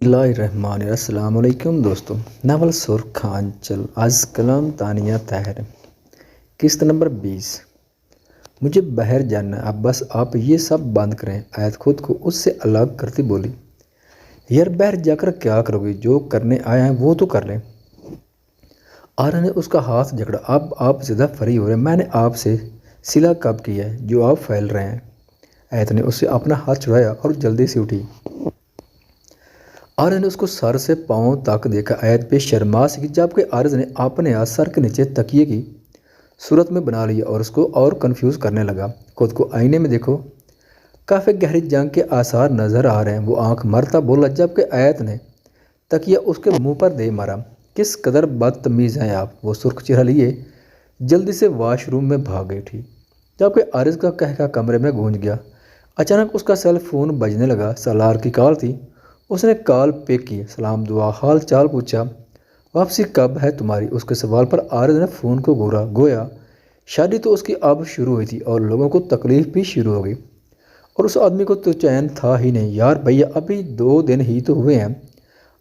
अस्सलाम वालेकुम दोस्तों। नावल सुर्ख आंचल आज कलम तानिया ताहिर। किस्त नंबर 20। मुझे बाहर जाना है, अब बस आप ये सब बंद करें। आयत खुद को उससे अलग करती बोली, यार बाहर जाकर क्या करोगे? जो करने आए हैं वो तो कर लें। आर्य ने उसका हाथ जकड़ा, अब आप ज़्यादा फ्री हो रहे हैं। मैंने आपसे सिला कब किया है जो आप फैल रहे हैं? आयत ने उससे अपना हाथ छुड़ाया और जल्दी से उठी। आर्य ने उसको सर से पाँव तक देखा। आयत पे शर्मा सी, जबकि आर्य ने अपने हाथ सर के नीचे तकिए की सूरत में बना लिया और उसको और कंफ्यूज करने लगा। खुद को आईने में देखो, काफ़ी गहरी जंग के आसार नज़र आ रहे हैं। वो आंख मरता बोला, जबकि आयत ने तकिया उसके मुंह पर दे मारा। किस कदर बदतमीज़ हैं आप? वो सुर्ख चेहरा लिए जल्दी से वॉशरूम में भाग गई थी, जबकि आरिज का कहका कमरे में गूंज गया। अचानक उसका सेल फोन बजने लगा। सालार की कॉल थी। उसने कॉल पिक की, सलाम दुआ हाल चाल पूछा। वापसी कब है तुम्हारी? उसके सवाल पर आरिज ने फ़ोन को घूरा। गोया शादी तो उसकी अब शुरू हुई थी और लोगों को तकलीफ़ भी शुरू हो गई, और उस आदमी को तो चैन था ही नहीं। यार भैया, अभी 2 दिन ही तो हुए हैं।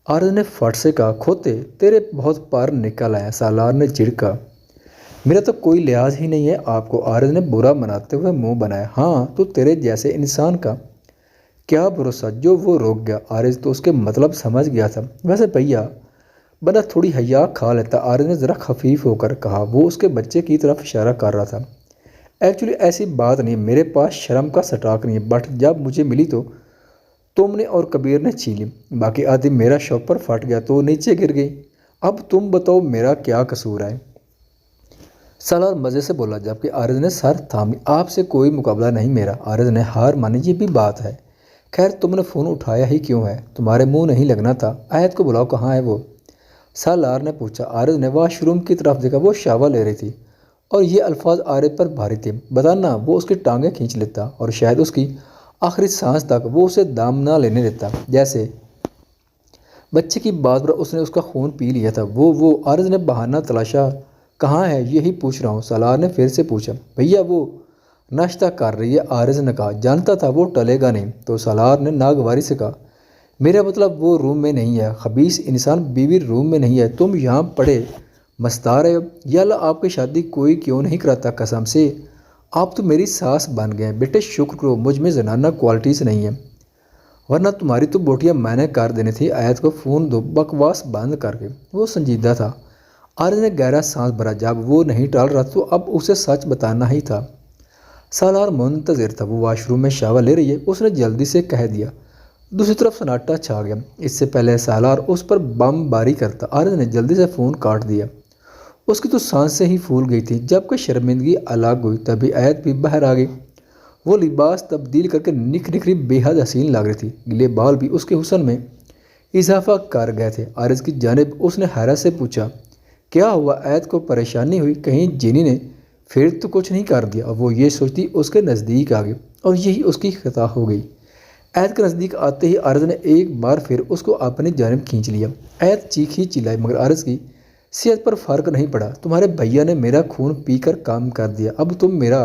आरिज ने फट से कहा, खोते तेरे बहुत पर निकल आया। सालार ने झिड़का, मेरा तो कोई लिहाज ही नहीं है आपको। आरिज ने बुरा मनाते हुए मुंह बनाया। हाँ, तो तेरे जैसे इंसान का क्या भरोसा जो वो रोक गया। आरिज तो उसके मतलब समझ गया था। वैसे भैया, बंदा थोड़ी हया खा लेता। आरिज ने ज़रा खफीफ होकर कहा। वो उसके बच्चे की तरफ इशारा कर रहा था। एक्चुअली ऐसी बात नहीं, मेरे पास शर्म का स्टॉक नहीं है, बट जब मुझे मिली तो तुमने और कबीर ने छीन ली। बाकी आदमी मेरा शॉपर फट गया तो नीचे गिर गई। अब तुम बताओ मेरा क्या कसूर है? सालार मज़े से बोला, जबकि आरिज ने सर थाम ली। आपसे कोई मुकाबला नहीं मेरा। आरिज ने हार मानी। ये भी बात है। खैर, तुमने फ़ोन उठाया ही क्यों है? तुम्हारे मुंह नहीं लगना था। आयत को बुलाओ, कहाँ है वो? सालार ने पूछा। आरिज ने वॉशरूम की तरफ देखा। वो शावर ले रही थी और ये अल्फाज आरिज पर भारी थे। बताना, वो उसकी टांगें खींच लेता और शायद उसकी आखिरी सांस तक वो उसे दाम ना लेने देता। जैसे बच्चे की बात पर उसने उसका खून पी लिया था। वो आरिज ने बहाना तलाशा। कहाँ है? यही पूछ रहा हूँ। सालार ने फिर से पूछा। भैया, वो नाश्ता कर रही है। आरिज ने कहा। जानता था वो टलेगा नहीं। तो सालार ने नागवारी से कहा, मेरा मतलब वो रूम में नहीं है। खबीस इंसान, बीवी रूम में नहीं है। तुम यहाँ पड़े मस्ता रहे हो। या अल्लाह, आपकी शादी कोई क्यों नहीं कराता? कसम से आप तो मेरी सास बन गए हैं। बेटे शुक्र करो मुझ में जनाना क्वालिटीज़ नहीं है, वरना तुम्हारी तो बोटियाँ मैंने कर देनी थी। आयत को फ़ोन दो, बकवास बंद करके। वो संजीदा था। आरिज ने गहरा सांस भरा। जब वो नहीं टाल रहा तो अब उसे सच बताना ही था। सालार मुंतज़िर था। वो वॉशरूम में शावर ले रही है, उसने जल्दी से कह दिया। दूसरी तरफ सन्नाटा छा गया। इससे पहले सालार उस पर बमबारी करता, आरिज ने जल्दी से फ़ोन काट दिया। उसकी तो सांसें ही फूल गई थी। जब कोई शर्मिंदगी अलग हुई तभी आयत भी बाहर आ गई। वो लिबास तब्दील करके निखरी बेहद हसीन लग रही थी। गिले बाल भी उसके हुस्न में इजाफा कर गए थे। आरिज की जानिब उसने हैरत से पूछा, क्या हुआ? आयत को परेशानी हुई? कहीं जिनी ने फिर तो कुछ नहीं कर दिया? वो ये सोचती उसके नज़दीक आ गई और यही उसकी खता हो गई। आयत के नज़दीक आते ही आरिज ने एक बार फिर उसको अपनी जानिब खींच लिया। आयत चीखी चिल्लाई, मगर आरिज की सेहत पर फ़र्क नहीं पड़ा। तुम्हारे भैया ने मेरा खून पीकर काम कर दिया, अब तुम मेरा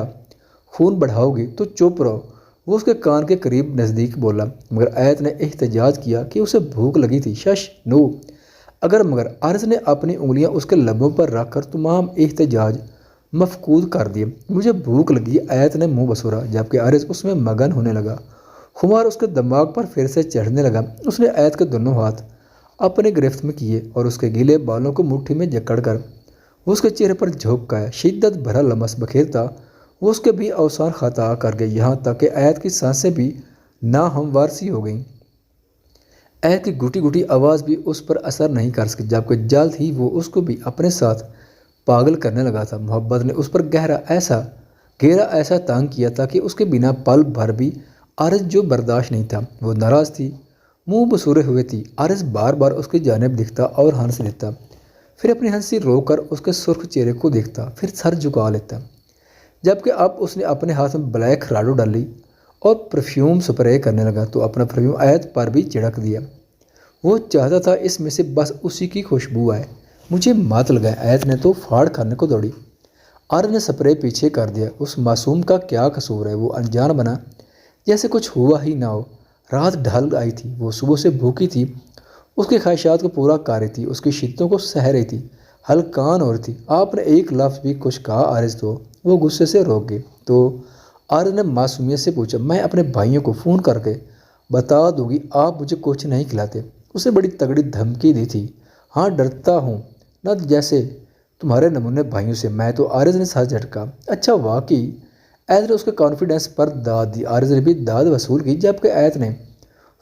खून बढ़ाओगे तो चुप रहो। वो उसके कान के करीब नज़दीक बोला, मगर आयत ने एहतजाज किया कि उसे भूख लगी थी। शश नो अगर। मगर आरिज ने अपनी उंगलियां उसके लबों पर रखकर तमाम एहतजाज मफकूद कर दिए। मुझे भूख लगी। आयत ने मुंह बसोरा, जबकि आरिज उसमें मगन होने लगा। खुमार उसके दिमाग पर फिर से चढ़ने लगा। उसने आयत के दोनों हाथ अपने गिरफ्त में किए और उसके गीले बालों को मुट्ठी में जकड़ कर वो उसके चेहरे पर झोंक आया। शिद्दत भरा लमस बखेरता वो उसके भी अवसार खता कर गई, यहाँ तक कि आयत की सांसें भी नाहमवार सी हो गईं। आयत की घुटी घुटी आवाज़ भी उस पर असर नहीं कर सकी, जबकि जल्द ही वो उसको भी अपने साथ पागल करने लगा था। मोहब्बत ने उस पर घेरा ऐसा तंग किया था कि उसके बिना पल भर भी आरिज जो बर्दाश्त नहीं था। वो नाराज़ थी, मुंह बसूरे हुए थी। आरिज बार बार उसकी जानिब दिखता और हंस देता, फिर अपनी हंसी रोक कर उसके सुर्ख चेहरे को देखता, फिर सर झुका लेता। जबकि अब उसने अपने हाथ में ब्लैक राडो डाली और परफ्यूम स्प्रे करने लगा तो अपना परफ्यूम आयत पर भी छिड़क दिया। वो चाहता था इसमें से बस उसी की खुशबू आए। मुझे मात लगाए। आयत ने तो फाड़ खाने को दौड़ी। आर्य ने स्प्रे पीछे कर दिया। उस मासूम का क्या कसूर है? वो अनजान बना जैसे कुछ हुआ ही ना हो। रात ढल आई थी। वो सुबह से भूखी थी اس کی خواہشات کو پورا کر رہی تھی، اس کی شدتوں کو سہ رہی تھی، ہلکان ہو رہی تھی۔ آپ نے ایک لفظ بھی کچھ کہا عارض تو وہ غصے سے روک گئے۔ تو عارض نے معصومیت سے پوچھا، میں اپنے بھائیوں کو فون کر کے بتا دوں گی آپ مجھے کچھ نہیں کھلاتے؟ اس نے بڑی تگڑی دھمکی دی تھی۔ ہاں ڈرتا ہوں نہ جیسے تمہارے نمونے بھائیوں سے میں تو۔ عارض نے سر جھٹکا۔ اچھا واقعی؟ ایت نے اس کے کانفیڈنس پر داد دی۔ عارض نے بھی داد وصول کی، جبکہ ایت نے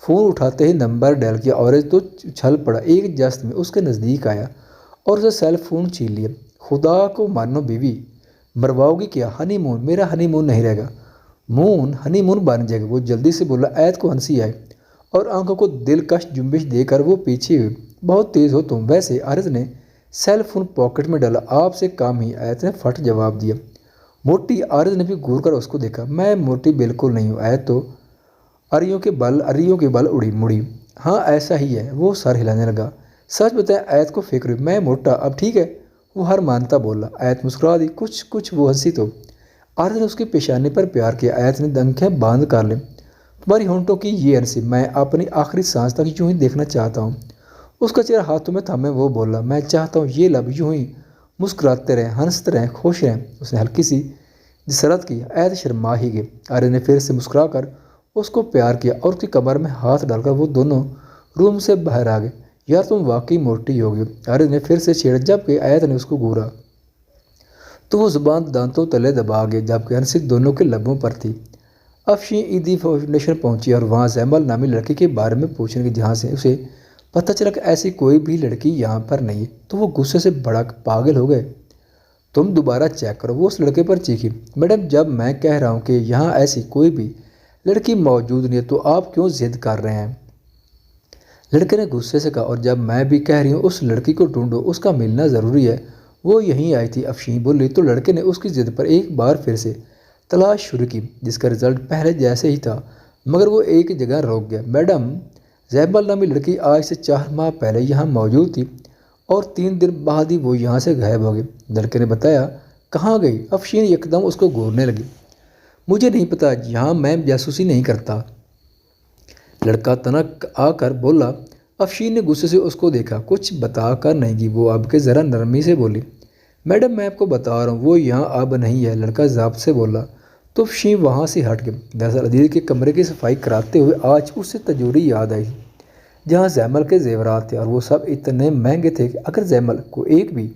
فون اٹھاتے ہی نمبر ڈائل کیا۔ عارض تو چھل پڑا، ایک جست میں اس کے نزدیک آیا اور اسے سیل فون چھین لیا۔ خدا کو مانو بیوی، مرواؤ گی کیا؟ ہنی مون؟ میرا ہنی مون نہیں رہے گا، مون ہنی مون بن جائے گا۔ وہ جلدی سے بولا۔ ایت کو ہنسی آئی اور آنکھوں کو دلکش جنبش دے کر وہ پیچھے ہوئی۔ بہت تیز ہو تم ویسے۔ عارض نے سیل فون پاکٹ میں ڈالا۔ آپ سے کام ہی، ایت نے فٹ جواب دیا۔ موٹی؟ عارض نے بھی گور کر اس کو دیکھا۔ میں موٹی بالکل نہیں ہوں۔ ایت تو اریوں کے بل اڑی مڑی۔ ہاں ایسا ہی ہے۔ وہ سر ہلانے لگا۔ سچ بتائیں ایت کو فکر ہوئی۔ میں موٹا؟ اب ٹھیک ہے، وہ ہر مانتا بولا۔ ایت مسکرا دی۔ کچھ وہ ہنسی تو۔ عارض نے اس کی پیشانی پر پیار کیا۔ ایت نے آنکھیں باندھ کر لیں۔ تمہاری ہونٹوں کی یہ ہنسی میں اپنی آخری سانس تک یوں ہی دیکھنا چاہتا ہوں۔ اس کا چہرہ ہاتھوں میں تھامے وہ بولا، میں چاہتا ہوں یہ لب یوں ہی مسکراتے رہیں، ہنستے رہیں، خوش رہیں۔ اس نے ہلکی سی جسارت کی۔ ایت شرما ہی گئے۔ عارض نے پھر سے مسکرا کر اس کو پیار کیا اور اس کی کمر میں ہاتھ ڈال کر وہ دونوں روم سے باہر آ گئے۔ یار تم واقعی موٹی ہو گئی، عارض نے پھر سے چھیڑا، جبکہ ایت نے اس کو گورا تو وہ زبان دانتوں تلے دبا گئے، جبکہ ہنسی دونوں کے لبوں پر تھی۔ افشین عیدی فاؤنڈیشن پہنچی اور وہاں زیمل نامی لڑکی کے بارے میں پوچھنے کی، جہاں سے اسے پتہ چلا کہ ایسی کوئی بھی لڑکی یہاں پر نہیں ہے، تو وہ غصے سے بھڑک پاگل ہو گئے۔ تم دوبارہ چیک کرو، وہ اس لڑکے پر چیخی۔ میڈم جب میں کہہ رہا ہوں کہ یہاں ایسی کوئی بھی لڑکی موجود نہیں ہے تو آپ کیوں ضد کر رہے ہیں؟ لڑکے نے غصے سے کہا۔ اور جب میں بھی کہہ رہی ہوں اس لڑکی کو ڈھونڈو، اس کا ملنا ضروری ہے، وہ یہیں آئی تھی، افشین بولی۔ تو لڑکے نے اس کی ضد پر ایک بار پھر سے تلاش شروع کی، جس کا رزلٹ پہلے جیسے ہی تھا، مگر وہ ایک جگہ روک گیا۔ میڈم زیبل نامی لڑکی آج سے 4 ماہ پہلے یہاں موجود تھی اور 3 دن بعد ہی وہ یہاں سے غائب ہو گئی، لڑکے نے بتایا۔ کہاں گئی؟ افشین یکدم اس کو گھورنے لگی۔ مجھے نہیں پتہ، یہاں میں جاسوسی نہیں کرتا، لڑکا تنک آ کر بولا۔ افشین نے غصے سے اس کو دیکھا، کچھ بتا کر نہیں گی وہ اب کے ذرا نرمی سے بولی۔ میڈم میں آپ کو بتا رہا ہوں وہ یہاں اب نہیں ہے، لڑکا ضابط سے بولا۔ تو افشین وہاں سے ہٹ گیا۔ دراصل عدیل کے کمرے کی صفائی کراتے ہوئے آج اسے تجوری یاد آئی جہاں زیمل کے زیورات تھے، اور وہ سب اتنے مہنگے تھے کہ اگر زیمل کو ایک بھی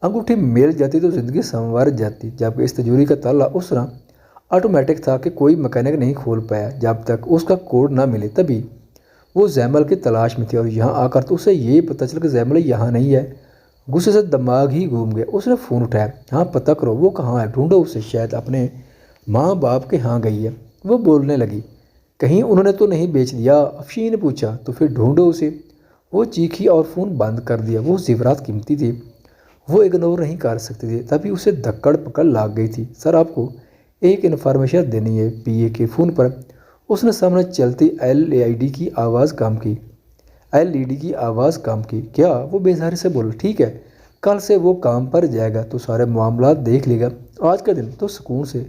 انگوٹھی مل جاتی تو زندگی سنور جاتی، جبکہ اس تجوری کا تالا اس طرح آٹومیٹک تھا کہ کوئی مکینک نہیں کھول پایا جب تک اس کا کوڈ نہ ملے۔ تبھی وہ زیمل کی تلاش میں تھی اور یہاں آ کر تو اسے یہ پتہ چلا کہ زیمل یہاں نہیں ہے۔ غصے سے دماغ ہی گھوم گیا۔ اس نے فون اٹھایا۔ ہاں پتہ کرو وہ کہاں ہے، ڈھونڈو اسے، شاید اپنے ماں باپ کے ہاں گئی ہے۔ وہ بولنے لگی۔ کہیں انہوں نے تو نہیں بیچ دیا؟ افشین نے پوچھا۔ تو پھر ڈھونڈو اسے، وہ چیخی اور فون بند کر دیا۔ وہ زیورات قیمتی تھے، وہ اگنور نہیں کر سکتے تھے، تبھی اسے دھکڑ پکڑ لگ گئی تھی۔ سر آپ کو ایک انفارمیشن دینی ہے، پی اے کے فون پر اس نے سامنے چلتی ایل ای ڈی کی آواز کام کی۔ کیا؟ وہ بیزاری سے بولا۔ ٹھیک ہے، کل سے وہ کام پر جائے گا تو سارے معاملات دیکھ لے گا، آج کا دن تو سکون سے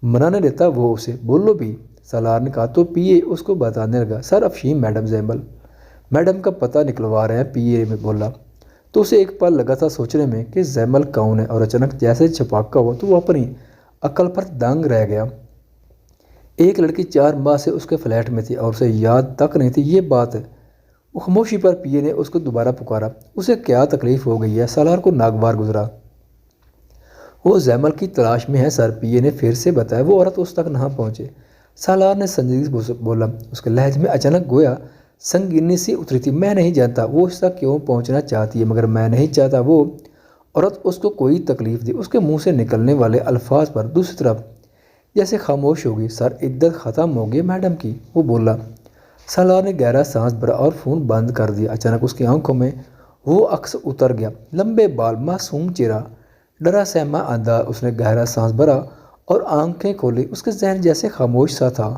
منانے دیتا وہ اسے۔ بولو بھی، سالار نے کہا۔ تو پی اے اس کو بتانے لگا۔ سر افشین میڈم زیمل میڈم کا پتہ نکلوا رہے ہیں، پی اے میں بولا۔ تو اسے ایک پل لگا تھا سوچنے میں کہ زیمل کون ہے، اور اچانک جیسے چھپاکا ہوا تو وہ اپنی عقل پر دنگ رہ گیا۔ ایک لڑکی 4 ماہ سے اس کے فلیٹ میں تھی اور اسے یاد تک نہیں تھی یہ بات۔ وہ خاموشی پر پی اے نے اس کو دوبارہ پکارا۔ اسے کیا تکلیف ہو گئی ہے؟ سالار کو ناگوار گزرا۔ وہ زیمل کی تلاش میں ہے سر، پی اے نے پھر سے بتایا۔ وہ عورت اس تک نہ پہنچے، سالار نے سنجیدگی سے بولا۔ اس کے لہجے میں اچانک گویا سنگینی سی اتری تھی۔ میں نہیں جانتا وہ اس تک کیوں پہنچنا چاہتی ہے، مگر میں نہیں چاہتا وہ عورت اس کو کوئی تکلیف دے۔ اس کے منہ سے نکلنے والے الفاظ پر دوسری طرف جیسے خاموش ہو گئی۔ سر عدت ختم ہو گئی میڈم کی، وہ بولا۔ سالار نے گہرا سانس بھرا اور فون بند کر دیا۔ اچانک اس کی آنکھوں میں وہ عکس اتر گیا، لمبے بال، معصوم چہرہ، ڈرا سہما انداز۔ اس نے گہرا سانس بھرا اور آنکھیں کھولی۔ اس کا ذہن جیسے خاموش سا تھا۔